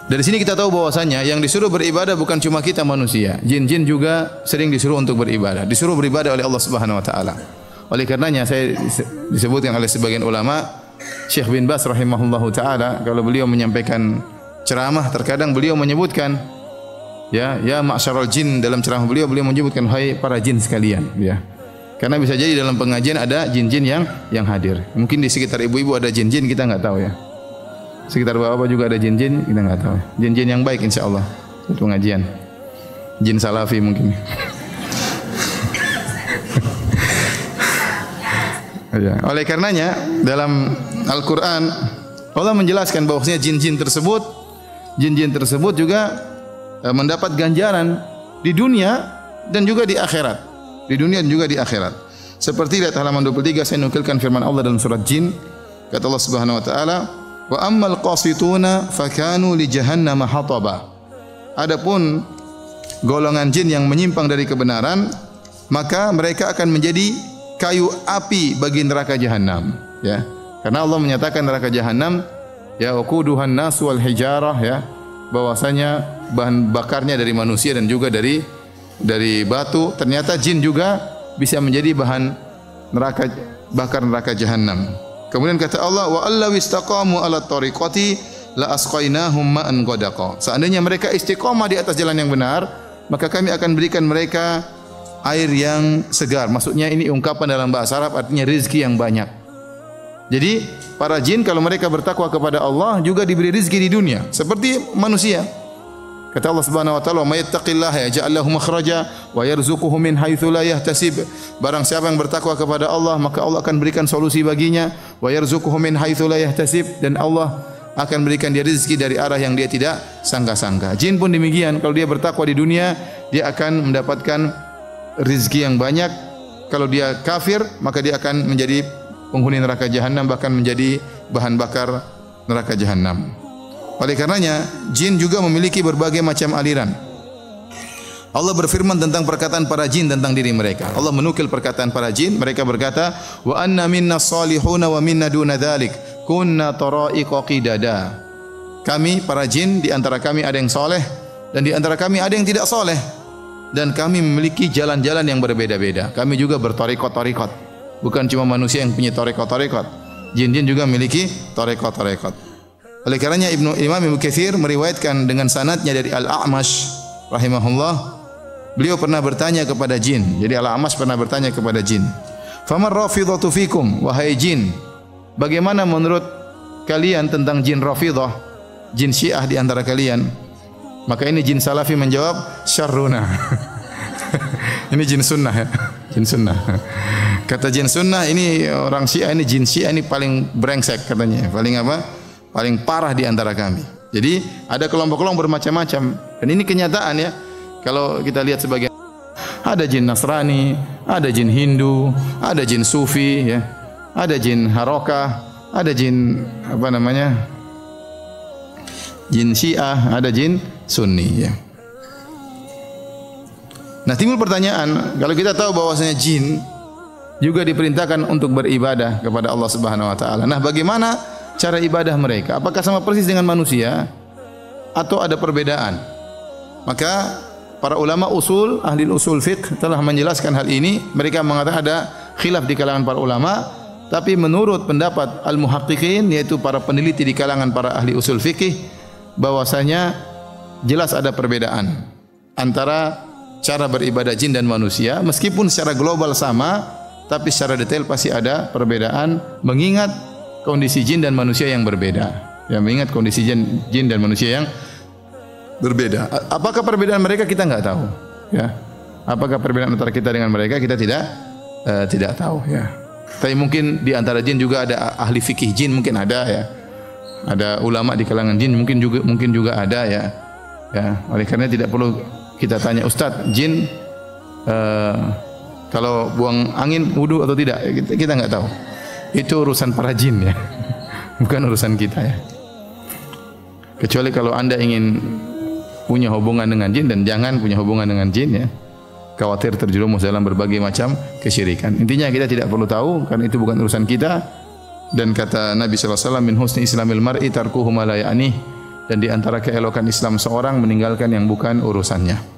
Dari sini kita tahu bahwasanya yang disuruh beribadah bukan cuma kita manusia. Jin-jin juga sering disuruh untuk beribadah. Disuruh beribadah oleh Allah Subhanahu wa taala. Oleh karenanya saya disebutkan oleh sebagian ulama, Syekh bin Baz rahimahullahu taala kalau beliau menyampaikan ceramah terkadang beliau menyebutkan ya ma'syaral jin, dalam ceramah beliau menyebutkan hai para jin sekalian ya. Karena bisa jadi dalam pengajian ada jin-jin yang hadir. Mungkin di sekitar ibu-ibu ada jin-jin, kita enggak tahu ya. Sekitar bapak juga ada jin-jin, kita enggak tahu. Jin-jin yang baik insyaallah untuk pengajian. Jin salafi mungkin. Oleh karenanya dalam Al-Qur'an Allah menjelaskan bahwasanya jin-jin tersebut juga mendapat ganjaran di dunia dan juga di akhirat. Di dunia dan juga di akhirat. Seperti lihat halaman 23 saya nukilkan firman Allah dalam surat Jin. Kata Allah Subhanahu wa taala, "Wa ammal qasituna fakanu li jahannam hataba." Adapun golongan jin yang menyimpang dari kebenaran, maka mereka akan menjadi kayu api bagi neraka jahanam, ya. Karena Allah menyatakan neraka jahanam ya waquduhan nas wal hijarah ya, bahwasanya bahan bakarnya dari manusia dan juga dari batu. Ternyata jin juga bisa menjadi bahan bakar neraka jahanam. Kemudian kata Allah, wa allaw istaqamu ala tariqati la asqainahum ma'an ghadaqa. Seandainya mereka istiqamah di atas jalan yang benar, maka kami akan berikan mereka air yang segar. Maksudnya ini ungkapan dalam bahasa Arab artinya rezeki yang banyak. Jadi para jin kalau mereka bertakwa kepada Allah juga diberi rezeki di dunia seperti manusia. Kata Allah Subhanahu wa taala, "May yattaqillaha yaj'al lahu makhraja wa yarzuquhu min haitsu la yahtasib." Barang siapa yang bertakwa kepada Allah, maka Allah akan berikan solusi baginya, wa yarzuquhu min haitsu la yahtasib, dan Allah akan berikan dia rezeki dari arah yang dia tidak sangka-sangka. Jin pun demikian, kalau dia bertakwa di dunia, dia akan mendapatkan rezeki yang banyak. Kalau dia kafir, maka dia akan menjadi penghuni neraka jahanam, bahkan menjadi bahan bakar neraka jahanam. Oleh karenanya, jin juga memiliki berbagai macam aliran. Allah berfirman tentang perkataan para jin tentang diri mereka. Allah menukil perkataan para jin, mereka berkata, "Wa anna minna salihuna wa minna duna dzalik, kunna tara'iqa qidada." Kami para jin di antara kami ada yang soleh dan di antara kami ada yang tidak soleh, dan kami memiliki jalan-jalan yang berbeda-beda. Kami juga bertariqat-tariqat. Bukan cuma manusia yang punya tariqat-tariqat. Jin-jin juga memiliki tariqat-tariqat. Oleh karenanya Imam Ibnu Katsir meriwayatkan dengan sanadnya dari Al-A'mash rahimahullah, beliau pernah bertanya kepada jin. Jadi Al-A'mash pernah bertanya kepada jin, "Famar rafidhatu fikum?" Wahai jin, bagaimana menurut kalian tentang jin Rafidah, jin Syiah di antara kalian? Maka ini jin Salafi menjawab, "Syarruna." Ini jin sunnah ya. Jin sunnah. Kata jin sunnah, ini orang Syiah, ini jin Syiah ini paling brengsek katanya. Paling apa? Paling parah di antara kami. Jadi ada kelompok-kelompok bermacam-macam, dan ini kenyataan ya. Kalau kita lihat sebagian, ada jin Nasrani, ada jin Hindu, ada jin Sufi ya, ada jin Harokah, ada jin apa namanya, jin Syiah, ada jin Sunni ya. Nah, timbul pertanyaan, kalau kita tahu bahwasanya jin juga diperintahkan untuk beribadah kepada Allah Subhanahu wa taala. Nah, bagaimana cara ibadah mereka? Apakah sama persis dengan manusia atau ada perbedaan? Maka para ulama usul, ahli usul fiqh telah menjelaskan hal ini. Mereka mengatakan ada khilaf di kalangan para ulama, tapi menurut pendapat al-muhaqqiqin, yaitu para peneliti di kalangan para ahli usul fikih, bahwasanya jelas ada perbedaan antara cara beribadah jin dan manusia. Meskipun secara global sama, tapi secara detail pasti ada perbedaan, mengingat kondisi jin dan manusia yang berbeda. Ya, mengingat kondisi jin dan manusia yang berbeda. Apakah perbedaan mereka kita enggak tahu, ya. Apakah perbedaan antara kita dengan mereka kita tidak tahu, ya. Tapi mungkin di antara jin juga ada ahli fikih jin, mungkin ada ya. Ada ulama di kalangan jin mungkin juga ada ya. Ya, oleh karena tidak perlu kita tanya, "Ustaz, jin kalau buang angin wudu atau tidak?" Kita enggak tahu. Itu urusan para jin ya, bukan urusan kita ya. Kecuali kalau anda ingin punya hubungan dengan jin, dan jangan punya hubungan dengan jin ya. Khawatir terjerumus dalam berbagai macam kesyirikan. Intinya kita tidak perlu tahu, karena itu bukan urusan kita. Dan kata Nabi sallallahu alaihi wasallam, "Min husni islamil mar'i tarkuhu ma la ya'nih." Dan di antara keelokan Islam seorang meninggalkan yang bukan urusannya.